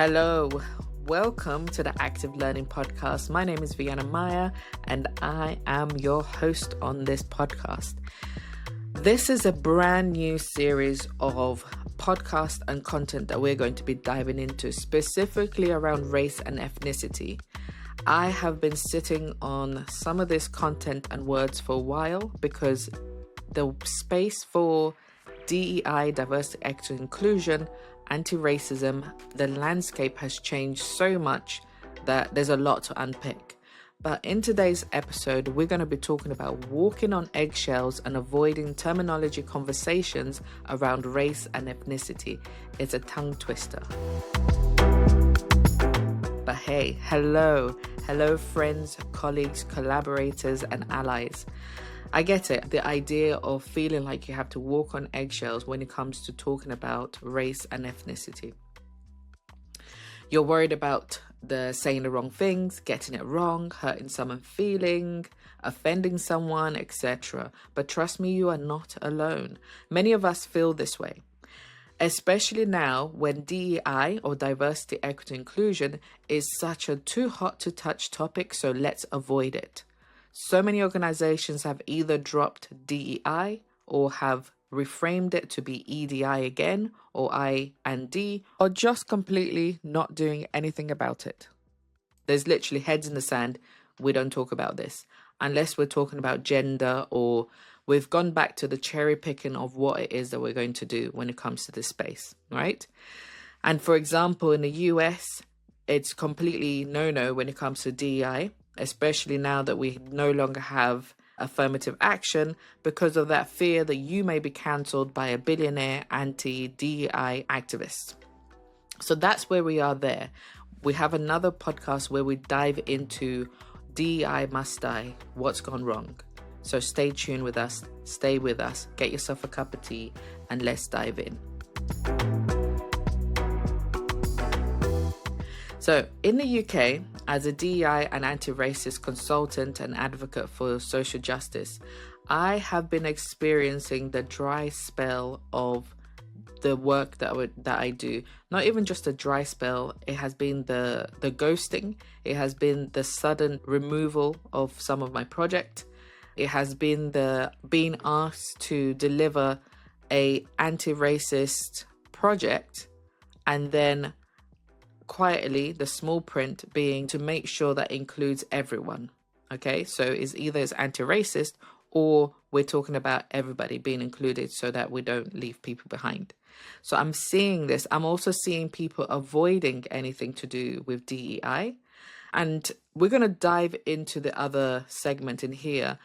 Hello, welcome to the Active Learning Podcast. My name is Viana Maya and I am your host on this podcast. This is a brand new series of podcast and content that we're going to be diving into, specifically around race and ethnicity. I have been sitting on some of this content and words for a while because the space for DEI, diversity, equity, inclusion, anti-racism, the landscape has changed so much that there's a lot to unpick. But in today's episode, we're going to be talking about walking on eggshells and avoiding terminology conversations around race and ethnicity. It's a tongue twister. But hey, hello friends, colleagues, collaborators, and allies. I get it, the idea of feeling like you have to walk on eggshells when it comes to talking about race and ethnicity. You're worried about saying the wrong things, getting it wrong, hurting someone's feeling, offending someone, etc. But trust me, you are not alone. Many of us feel this way, especially now when DEI or diversity, equity, inclusion is such a too hot to touch topic, so let's avoid it. So many organizations have either dropped DEI or have reframed it to be EDI again, or I and D, or just completely not doing anything about it. There's literally heads in the sand. We don't talk about this unless we're talking about gender, or we've gone back to the cherry picking of what it is that we're going to do when it comes to this space, right? And for example, in the US, it's completely no-no when it comes to DEI, especially now that we no longer have affirmative action because of that fear that you may be cancelled by a billionaire anti-DEI activist. So that's where we are there. We have another podcast where we dive into DEI must die, what's gone wrong. So stay tuned with us, stay with us, get yourself a cup of tea, and let's dive in. So in the UK, as a DEI and anti-racist consultant and advocate for social justice, I have been experiencing the dry spell of the work that I do. Not even just a dry spell, it has been the ghosting, it has been the sudden removal of some of my project, it has been the being asked to deliver a anti-racist project and then quietly the small print being to make sure that includes everyone. Okay, so it's either it's anti-racist or we're talking about everybody being included so that we don't leave people behind. So I'm seeing this. I'm also seeing people avoiding anything to do with DEI, and we're going to dive into the other segment in here.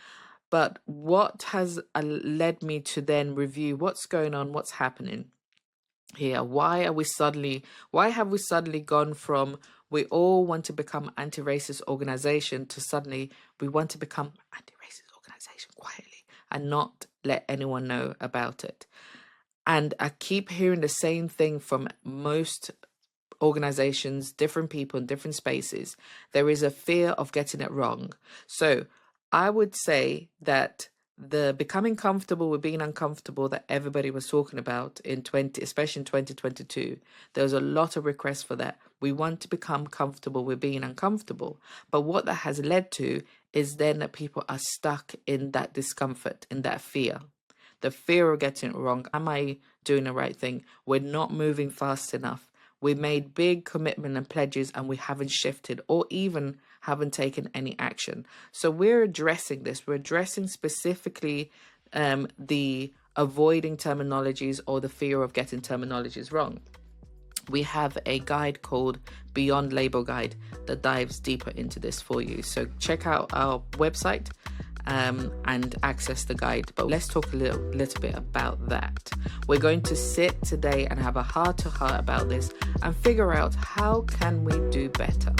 But what has led me to then review what's going on, what's happening here? Why have we suddenly gone from we all want to become anti-racist organization to suddenly we want to become anti-racist organization quietly and not let anyone know about it? And I keep hearing the same thing from most organizations, different people in different spaces. There is a fear of getting it wrong. So I would say that the becoming comfortable with being uncomfortable that everybody was talking about especially in 2022, there was a lot of requests for that. We want to become comfortable with being uncomfortable. But what that has led to is then that people are stuck in that discomfort, in that fear. The fear of getting it wrong. Am I doing the right thing? We're not moving fast enough. We made big commitment and pledges and we haven't shifted or even haven't taken any action. So we're addressing this. We're addressing specifically the avoiding terminologies or the fear of getting terminologies wrong. We have a guide called Beyond Label Guide that dives deeper into this for you. So check out our website and access the guide. But let's talk a little bit about that. We're going to sit today and have a heart-to-heart about this and figure out how can we do better.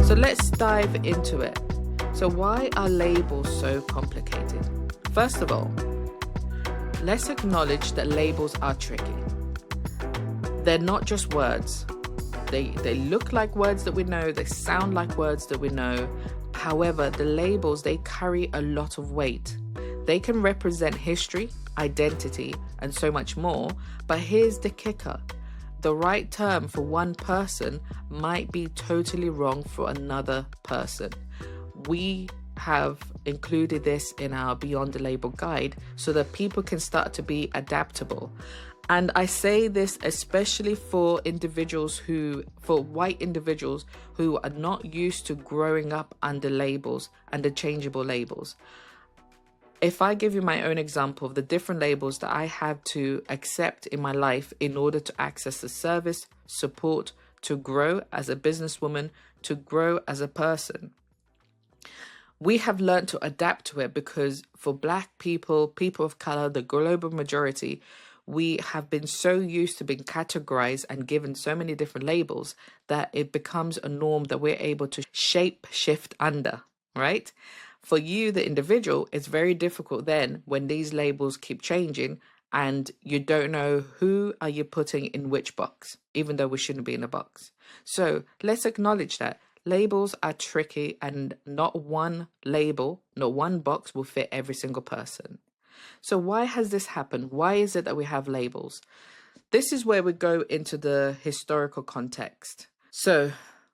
So let's dive into it. So why are labels so complicated? First of all, let's acknowledge that labels are tricky. They're not just words. They look like words that we know. They sound like words that we know. However, the labels, they carry a lot of weight. They can represent history, identity, and so much more. But here's the kicker. The right term for one person might be totally wrong for another person. We have included this in our Beyond the Label guide so that people can start to be adaptable. And I say this especially for white individuals who are not used to growing up under labels and interchangeable labels. If I give you my own example of the different labels that I had to accept in my life in order to access the service, support, to grow as a businesswoman, to grow as a person, we have learned to adapt to it because for Black people, people of color, the global majority, we have been so used to being categorized and given so many different labels that it becomes a norm that we're able to shape shift under, right? For you, the individual, it's very difficult then when these labels keep changing and you don't know who are you putting in which box, even though we shouldn't be in a box. So let's acknowledge that labels are tricky and not one label, not one box will fit every single person. So why has this happened? Why is it that we have labels? This is where we go into the historical context. So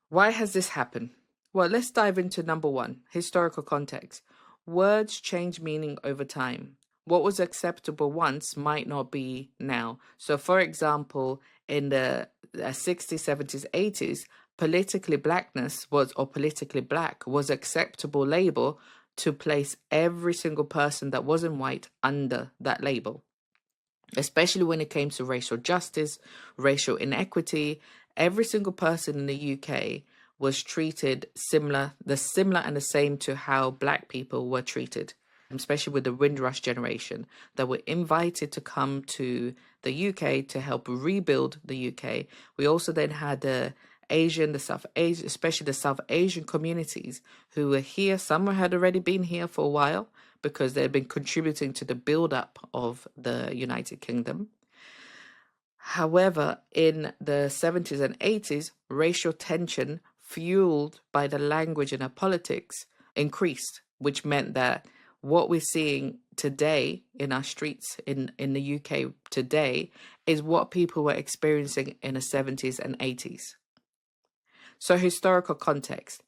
why has this happened? Well, let's dive into number one, historical context. Words change meaning over time. What was acceptable once might not be now. So for example, in the 60s, 70s, 80s, politically blackness was, or politically black was acceptable label to place every single person that wasn't white under that label, especially when it came to racial justice, racial inequity. Every single person in the UK was treated similar and the same to how Black people were treated, especially with the Windrush generation that were invited to come to the UK to help rebuild the UK. We also then had the South Asian, especially the South Asian communities who were here. Some had already been here for a while because they had been contributing to the build-up of the United Kingdom. However, in the 70s and 80s, racial tension fueled by the language and the politics increased, which meant that what we're seeing today in our streets in the UK today is what people were experiencing in the 70s and 80s. So historical context.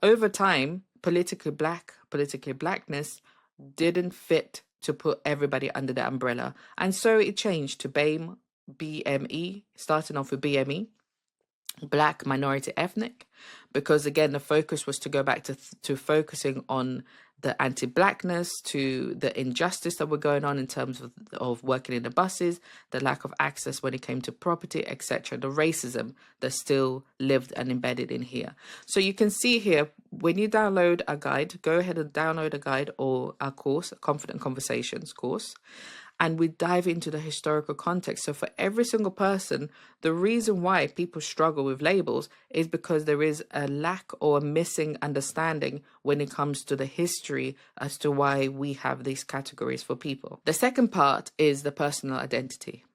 Over time, politically blackness didn't fit to put everybody under the umbrella. And so it changed to BME, starting off with BME, Black Minority Ethnic, because again, the focus was to go back to focusing on the anti-blackness, to the injustice that were going on in terms of working in the buses, the lack of access when it came to property, etc., the racism that still lived and embedded in here. So you can see here, when you download a guide, go ahead and download a guide or our course, Confident Conversations course, and we dive into the historical context. So for every single person, the reason why people struggle with labels is because there is a lack or a missing understanding when it comes to the history as to why we have these categories for people. The second part is the personal identity.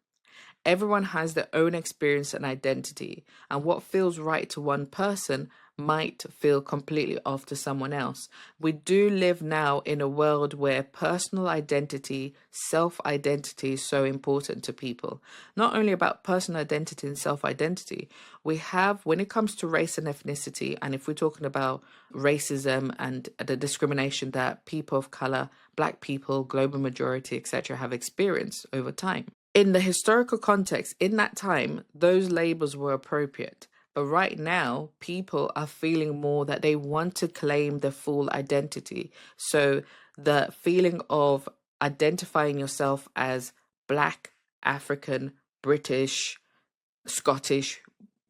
Everyone has their own experience and identity, and what feels right to one person might feel completely off to someone else. We do live now in a world where personal identity, self-identity is so important to people. Not only about personal identity and self-identity, we have, when it comes to race and ethnicity, and if we're talking about racism and the discrimination that people of color, Black people, global majority, etc., have experienced over time. In the historical context, in that time, those labels were appropriate. But right now, people are feeling more that they want to claim their full identity. So the feeling of identifying yourself as Black, African, British, Scottish,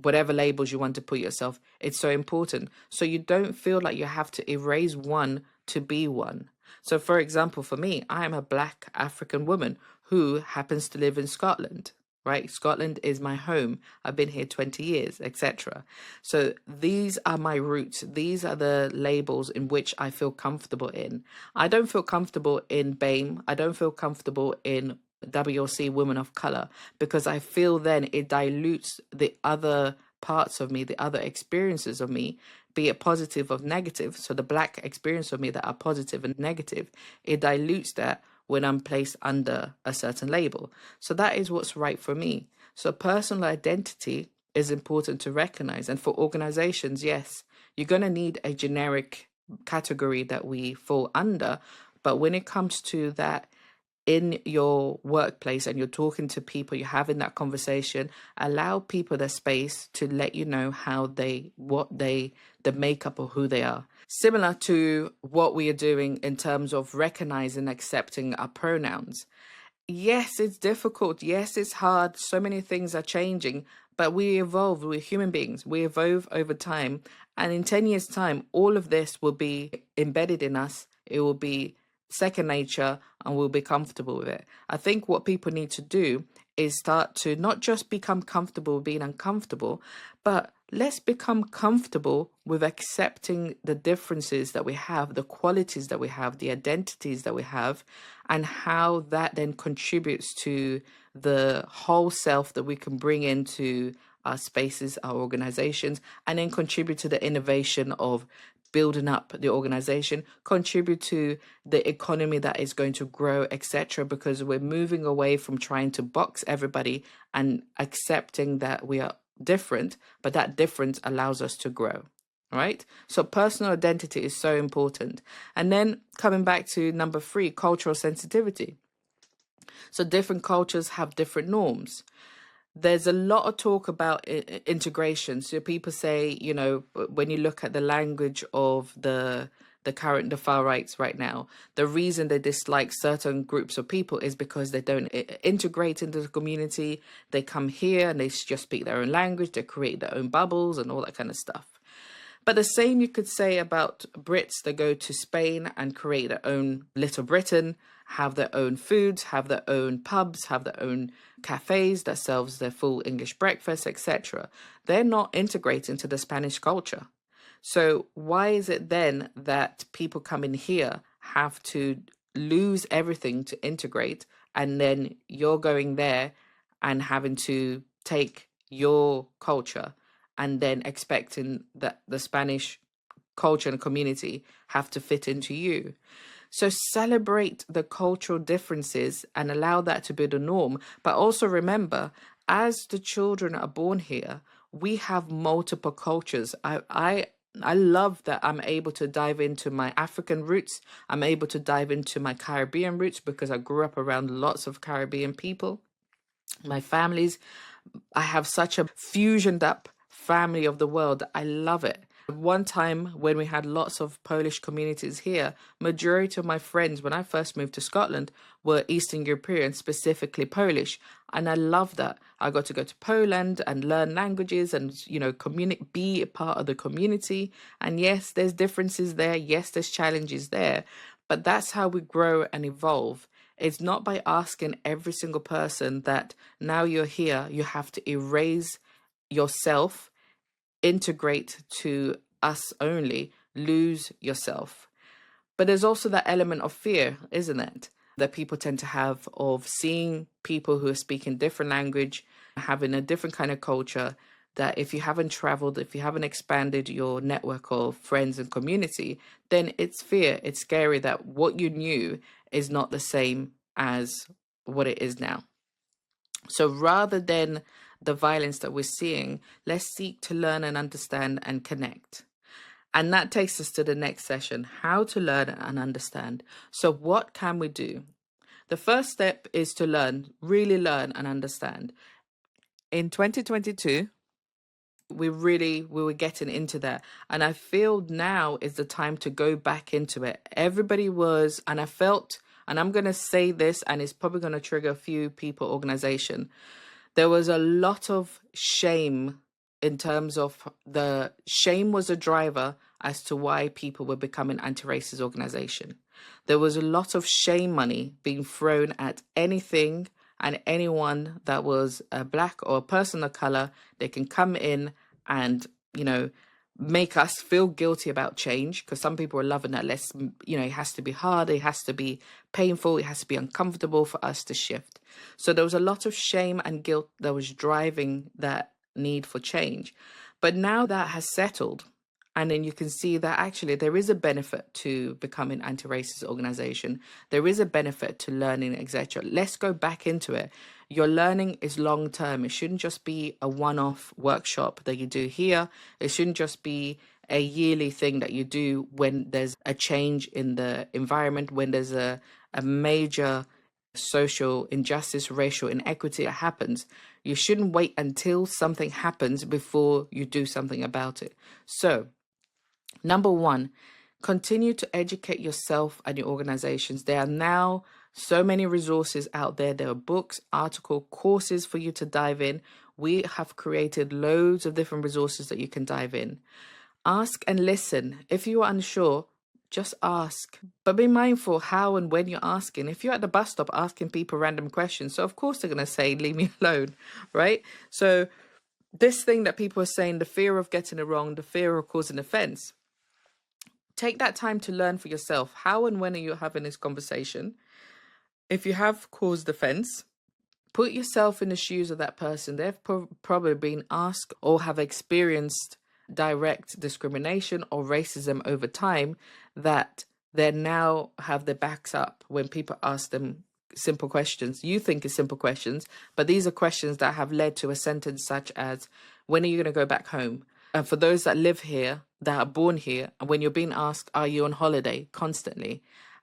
whatever labels you want to put yourself, it's so important. So you don't feel like you have to erase one to be one. So for example, for me, I am a Black African woman who happens to live in Scotland, right? Scotland is my home. I've been here 20 years, etc. So these are my roots. These are the labels in which I feel comfortable in. I don't feel comfortable in BAME. I don't feel comfortable in WLC, women of color, because I feel then it dilutes the other parts of me, the other experiences of me, be it positive or negative, so the Black experience of me that are positive and negative, it dilutes that when I'm placed under a certain label. So that is what's right for me. So personal identity is important to recognize. And for organizations, yes, you're going to need a generic category that we fall under. But when it comes to that, in your workplace and you're talking to people, you're having that conversation, allow people the space to let you know the makeup of who they are. Similar to what we are doing in terms of recognizing, accepting our pronouns. Yes, it's difficult. Yes, it's hard. So many things are changing, but we evolve. We're human beings. We evolve over time. And in 10 years' time, all of this will be embedded in us. It will be second nature and we'll be comfortable with it. I think what people need to do is start to not just become comfortable with being uncomfortable, but let's become comfortable with accepting the differences that we have, the qualities that we have, the identities that we have, and how that then contributes to the whole self that we can bring into our spaces, our organizations, and then contribute to the innovation of building up the organization, contribute to the economy that is going to grow, etc. Because we're moving away from trying to box everybody and accepting that we are different, but that difference allows us to grow. Right? So personal identity is so important. And then coming back to number 3, cultural sensitivity. So different cultures have different norms. There's a lot of talk about integration. So people say, you know, when you look at the language of the far rights right now, the reason they dislike certain groups of people is because they don't integrate into the community. They come here and they just speak their own language. They create their own bubbles and all that kind of stuff. But the same you could say about Brits that go to Spain and create their own Little Britain, have their own foods, have their own pubs, have their own cafes that sells their full English breakfast, etc. They're not integrating into the Spanish culture. So why is it then that people coming here have to lose everything to integrate, and then you're going there and having to take your culture and then expecting that the Spanish culture and community have to fit into you? So celebrate the cultural differences and allow that to be the norm. But also remember, as the children are born here, we have multiple cultures. I love that I'm able to dive into my African roots. I'm able to dive into my Caribbean roots because I grew up around lots of Caribbean people. My families, I have such a fusioned up family of the world. I love it. One time when we had lots of Polish communities here, majority of my friends when I first moved to Scotland were Eastern European, specifically Polish. And I love that. I got to go to Poland and learn languages and, you know, be a part of the community. And yes, there's differences there. Yes, there's challenges there. But that's how we grow and evolve. It's not by asking every single person that now you're here, you have to erase yourself, integrate to us only, lose yourself. But there's also that element of fear, isn't it? That people tend to have of seeing people who are speaking different language, having a different kind of culture, that if you haven't traveled, if you haven't expanded your network of friends and community, then it's fear. It's scary that what you knew is not the same as what it is now. So rather than the violence that we're seeing, let's seek to learn and understand and connect. And that takes us to the next session, how to learn and understand. So what can we do? The first step is to learn, really learn and understand. In 2022, we were getting into that. And I feel now is the time to go back into it. Everybody was, and I felt, and I'm going to say this, and it's probably going to trigger a few people, organization. There was a lot of shame in terms of the shame was a driver as to why people were becoming anti-racist organization. There was a lot of shame money being thrown at anything and anyone that was a Black or a person of color. They can come in and, you know, make us feel guilty about change, because some people are loving that. Let's, you know, it has to be hard, it has to be painful, it has to be uncomfortable for us to shift. So there was a lot of shame and guilt that was driving that need for change. But now that has settled, And then you can see that actually there is a benefit to becoming anti-racist organization. There is a benefit to learning, etc. Let's go back into it. Your learning is long term. It shouldn't just be a one-off workshop that you do here. It shouldn't just be a yearly thing that you do when there's a change in the environment, when there's a major social injustice, racial inequity that happens. You shouldn't wait until something happens before you do something about it. So, number one, continue to educate yourself and your organizations. There are now so many resources out there. There are books, articles, courses for you to dive in. We have created loads of different resources that you can dive in. Ask and listen. If you are unsure, just ask. But be mindful how and when you're asking. If you're at the bus stop asking people random questions, so of course they're going to say, leave me alone, right? So this thing that people are saying, the fear of getting it wrong, the fear of causing offense, take that time to learn for yourself. How and when are you having this conversation? If you have caused offense, put yourself in the shoes of that person. They've probably been asked or have experienced direct discrimination or racism over time, that they now have their backs up when people ask them simple questions. You think is simple questions, but these are questions that have led to a sentence such as, when are you going to go back home? And for those that live here, that are born here, and when you're being asked, are you on holiday, constantly?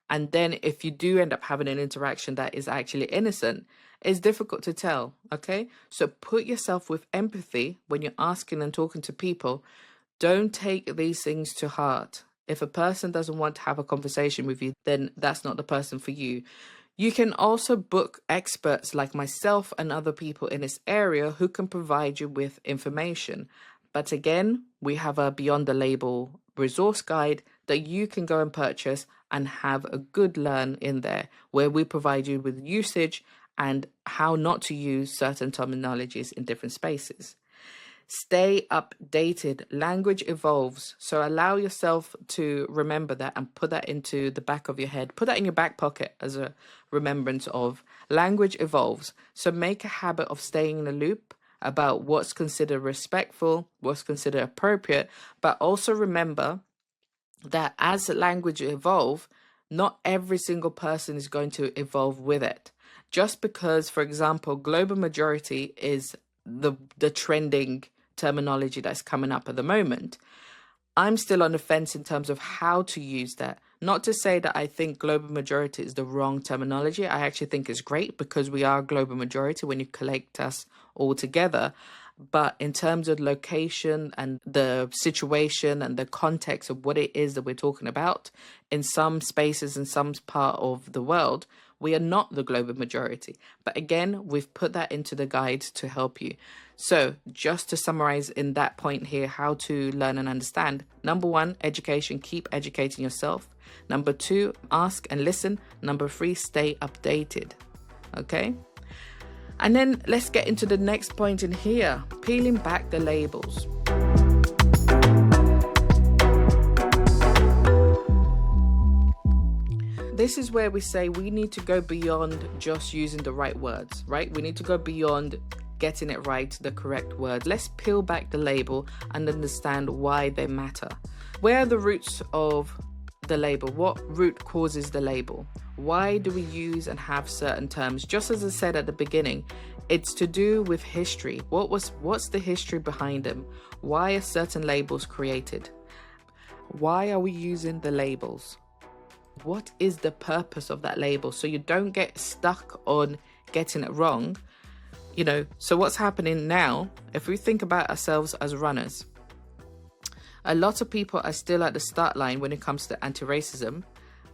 And then if you do end up having an interaction that is actually innocent, it's difficult to tell, okay? So put yourself with empathy when you're asking and talking to people. Don't take these things to heart. If a person doesn't want to have a conversation with you, then that's not the person for you. You can also book experts like myself and other people in this area who can provide you with information. But again, we have a Beyond the Label resource guide that you can go and purchase and have a good learn in there, where we provide you with usage and how not to use certain terminologies in different spaces. Stay updated. Language evolves. So allow yourself to remember that and put that into the back of your head. Put that in your back pocket as a remembrance of language evolves. So make a habit of staying in the loop about what's considered respectful, what's considered appropriate, but also remember that as language evolve, not every single person is going to evolve with it. Just because, for example, global majority is the trending terminology that's coming up at the moment, I'm still on the fence in terms of how to use that. Not to say that I think global majority is the wrong terminology. I actually think it's great because we are global majority when you collect us all together. But in terms of location and the situation and the context of what it is that we're talking about, in some spaces, in some part of the world, we are not the global majority. But again, we've put that into the guide to help you. So just to summarize in that point here, how to learn and understand. Number one, education, keep educating yourself. Number two, ask and listen. Number three, stay updated. Okay? And then let's get into the next point in here, peeling back the labels. This is where we say we need to go beyond just using the right words, right? We need to go beyond getting it right, the correct word. Let's peel back the label and understand why they matter. Where are the roots of the label? What root causes the label? Why do we use and have certain terms? Just as I said at the beginning, it's to do with history. What's the history behind them? Why are certain labels created? Why are we using the labels? What is the purpose of that label? So you don't get stuck on getting it wrong. You know, so what's happening now, if we think about ourselves as runners, a lot of people are still at the start line when it comes to anti-racism.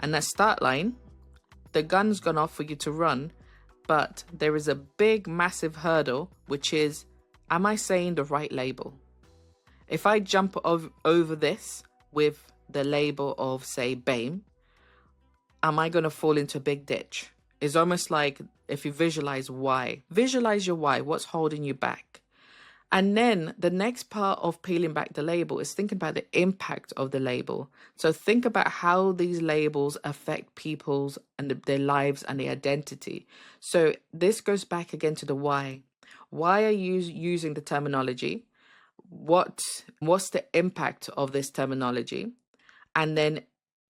And that start line, the gun's gone off for you to run, but there is a big, massive hurdle, which is, am I saying the right label? If I jump over this with the label of, say, BAME, am I going to fall into a big ditch? It's almost like if you visualize why. Visualize your why. What's holding you back? And then the next part of peeling back the label is thinking about the impact of the label. So think about how these labels affect people's and their lives and their identity. So this goes back again to the why. Why are you using the terminology? what's the impact of this terminology? And then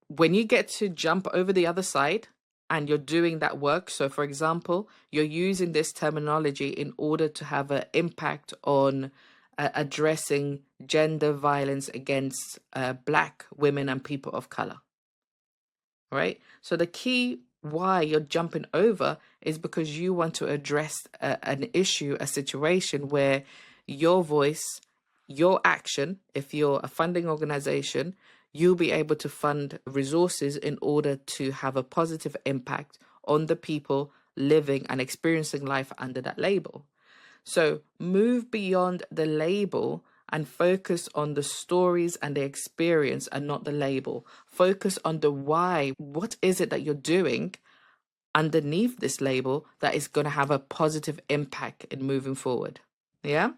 when you get to jump over the other side and you're doing that work, so for example, you're using this terminology in order to have an impact on addressing gender violence against Black women and people of color, right? So the key why you're jumping over is because you want to address an issue, a situation where your voice, your action, if you're a funding organization, you'll be able to fund resources in order to have a positive impact on the people living and experiencing life under that label. So move beyond the label and focus on the stories and the experience and not the label. Focus on the why. What is it that you're doing underneath this label that is going to have a positive impact in moving forward? Yeah.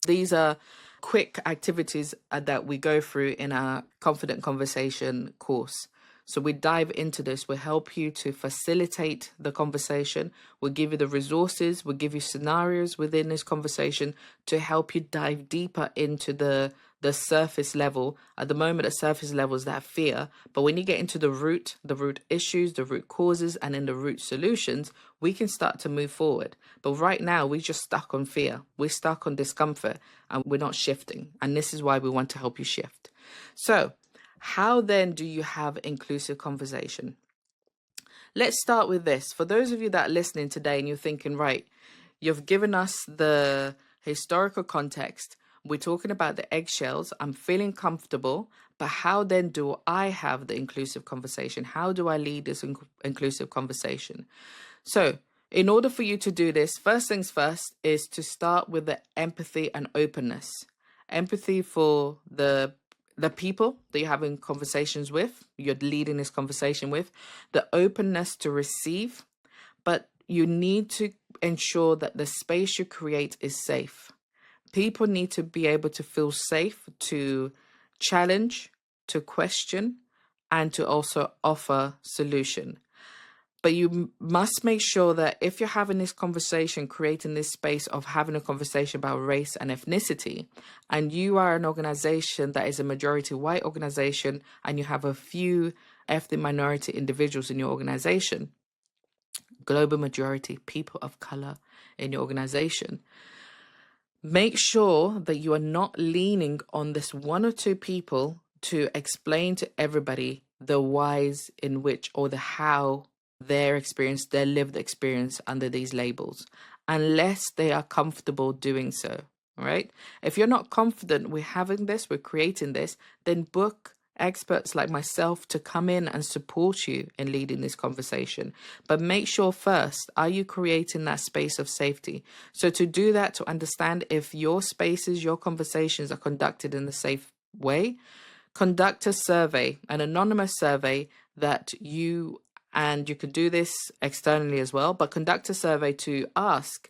These are quick activities that we go through in our Confident Conversation course. So we dive into this. We'll help you to facilitate the conversation. We'll give you the resources. We'll give you scenarios within this conversation to help you dive deeper into the surface level. At the moment, the surface level is that fear. But when you get into the root issues, the root causes, and then the root solutions, we can start to move forward. But right now, we're just stuck on fear. We're stuck on discomfort and we're not shifting. And this is why we want to help you shift. So, how then do you have inclusive conversation? Let's start with this. For those of you that are listening today and you're thinking, right, you've given us the historical context. We're talking about the eggshells. I'm feeling comfortable, but how then do I have the inclusive conversation? How do I lead this inclusive conversation? So in order for you to do this, first things first is to start with the empathy and openness. Empathy for the people that you're having conversations with, you're leading this conversation with, the openness to receive, but you need to ensure that the space you create is safe. People need to be able to feel safe to challenge, to question, and to also offer solution. But you must make sure that if you're having this conversation, creating this space of having a conversation about race and ethnicity, and you are an organization that is a majority white organization, and you have a few ethnic minority individuals in your organization, global majority people of color in your organization, make sure that you are not leaning on this one or two people to explain to everybody the whys in which or the how their experience, their lived experience under these labels, unless they are comfortable doing so, right? If you're not confident with having this, with creating this, then book experts like myself to come in and support you in leading this conversation. But make sure first, are you creating that space of safety? So to do that, to understand if your spaces, your conversations are conducted in a safe way, conduct a survey, an anonymous survey that you, and you could do this externally as well, but conduct a survey to ask,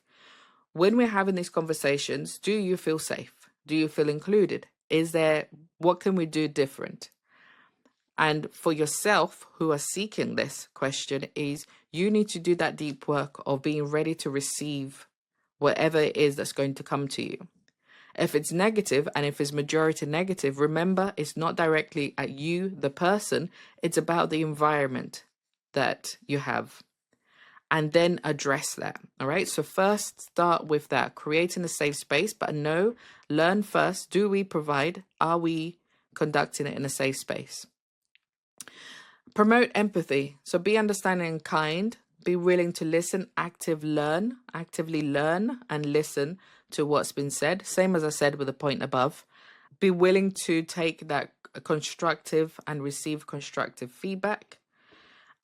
when we're having these conversations, do you feel safe? Do you feel included? What can we do different? And for yourself who are seeking this question is you need to do that deep work of being ready to receive whatever it is that's going to come to you. If it's negative and if it's majority negative, remember it's not directly at you, the person, it's about the environment that you have. And then address that. All right. So first start with that, creating a safe space, but learn first. Do we provide? Are we conducting it in a safe space? Promote empathy. So be understanding and kind. Be willing to listen, actively learn and listen to what's been said. Same as I said with the point above. Be willing to take that constructive and receive constructive feedback.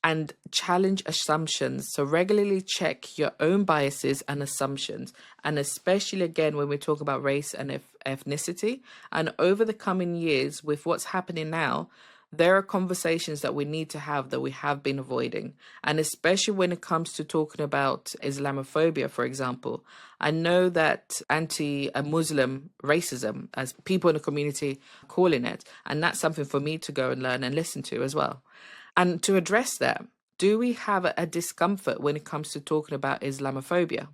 And challenge assumptions. So regularly check your own biases and assumptions. And especially again, when we talk about race and ethnicity, and over the coming years with what's happening now, there are conversations that we need to have that we have been avoiding. And especially when it comes to talking about Islamophobia, for example, I know that anti-Muslim racism, as people in the community are calling it, and that's something for me to go and learn and listen to as well. And to address that, do we have a discomfort when it comes to talking about Islamophobia?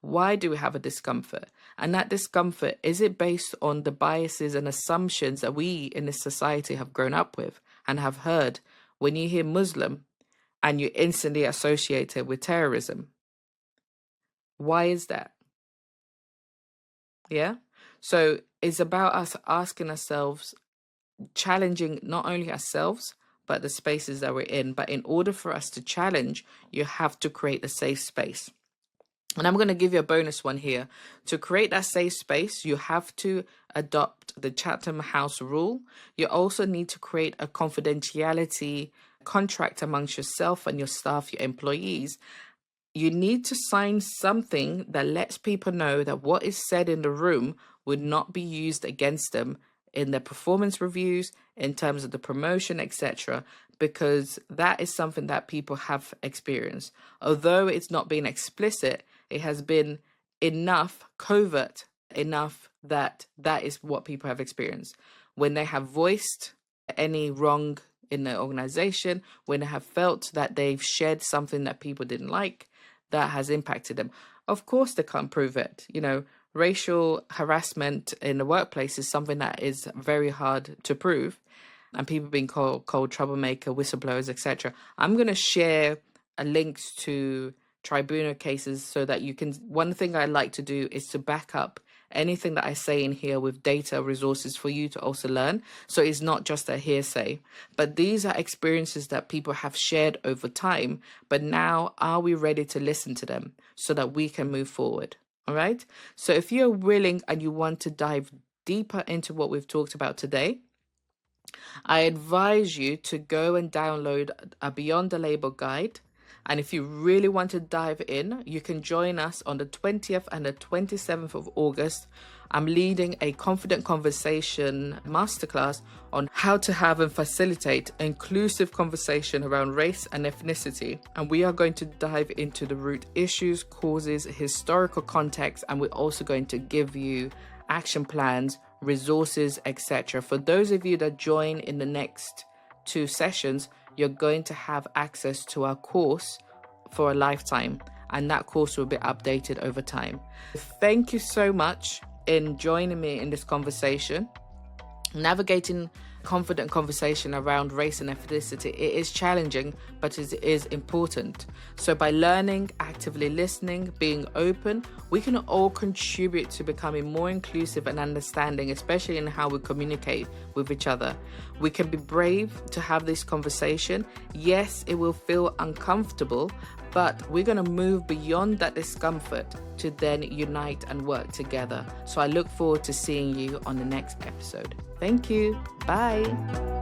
Why do we have a discomfort? And that discomfort, is it based on the biases and assumptions that we in this society have grown up with and have heard? When you hear Muslim and you instantly associate it with terrorism. Why is that? Yeah. So it's about us asking ourselves, challenging not only ourselves, but the spaces that we're in. But in order for us to challenge, you have to create a safe space. And I'm going to give you a bonus one here. To create that safe space, you have to adopt the Chatham House rule. You also need to create a confidentiality contract amongst yourself and your staff, your employees. You need to sign something that lets people know that what is said in the room would not be used against them in their performance reviews, in terms of the promotion, etc., because that is something that people have experienced. Although it's not been explicit, it has been enough, covert enough, that that is what people have experienced. When they have voiced any wrong in the organization, when they have felt that they've shared something that people didn't like, that has impacted them. Of course, they can't prove it. Racial harassment in the workplace is something that is very hard to prove, and people being called troublemaker, whistleblowers, etc. I'm going to share links to tribunal cases so that you can. One thing I like to do is to back up anything that I say in here with data, resources for you to also learn. So it's not just a hearsay, but these are experiences that people have shared over time. But now, are we ready to listen to them so that we can move forward? All right. So if you're willing and you want to dive deeper into what we've talked about today, I advise you to go and download a Beyond the Label guide. And if you really want to dive in, you can join us on the 20th and the 27th of August. I'm leading a Confident Conversation masterclass on how to have and facilitate inclusive conversation around race and ethnicity. And we are going to dive into the root issues, causes, historical context, and we're also going to give you action plans, resources, etc. For those of you that join in the next 2 sessions, you're going to have access to our course for a lifetime, and that course will be updated over time. Thank you so much in joining me in this conversation. Navigating confident conversation around race and ethnicity, it is challenging, but it is important. So by learning, actively listening, being open, we can all contribute to becoming more inclusive and understanding, especially in how we communicate with each other. We can be brave to have this conversation. Yes, it will feel uncomfortable, but we're going to move beyond that discomfort to then unite and work together. So I look forward to seeing you on the next episode. Thank you. Bye.